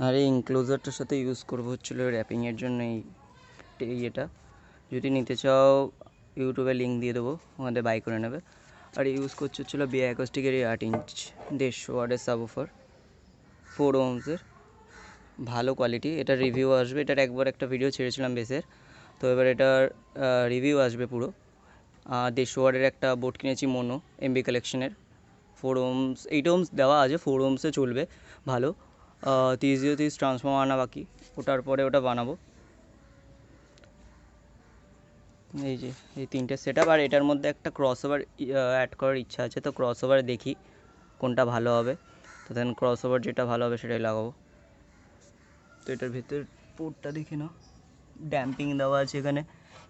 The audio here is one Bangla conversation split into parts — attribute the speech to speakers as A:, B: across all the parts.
A: আর এই ইনক্লোজারটার সাথে ইউজ করবো হচ্ছিলো র্যাপিংয়ের জন্য এটা যদি নিতে চাও ইউটিউবে লিঙ্ক দিয়ে দেবো, ওখানে বাই করে নেবে। আর ইউজ করছে হচ্ছিলো বি অ্যাকোস্টিকের 8 ইঞ্চ 150 ওয়াটের সাবউফার 4 ohms-এর, ভালো কোয়ালিটি। এটার রিভিউ আসবে, এটার একবার একটা ভিডিও ছেড়েছিলাম বেসের, তো এবার এটার রিভিউ আসবে পুরো। 150 ওয়াটের একটা বোর্ড কিনেছি মোনো এমবি কালেকশনের, 4 ohms 8 ohms দেওয়া আছে, 4 ohms-এ চলবে ভালো। 30-30 ট্রান্সফর্মার আনা বাকি, ওটার পরে ওটা বানাবো। এই যে এই 3টে সেট আপ, আর এটার মধ্যে একটা ক্রস ওভার অ্যাড করার ইচ্ছা আছে, তো ক্রস ওভার দেখি কোনটা ভালো হবে, তো দেন ক্রস ওভার যেটা ভালো হবে সেটাই লাগাবো। তো এটার ভেতর পোর্টটা দেখে নাও, ড্যাম্পিং দেওয়া আছে এখানে,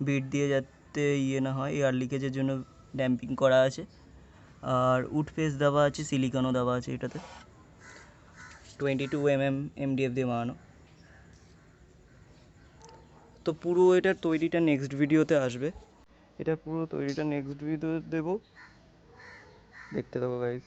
A: বিট দিয়ে যাতে না হয়, এয়ার লিকেজের জন্য ড্যাম্পিং করা আছে। আর উড ফেস দেওয়া আছে, সিলিকনও দেওয়া আছে এটাতে, 22 mm MDF দিয়ে বানানো। তো পুরো এটার তৈরিটা নেক্সট ভিডিওতে আসবে, এটা পুরো তৈরিটা নেক্সট ভিডিও দেবো, দেখতে থাকো গাইস।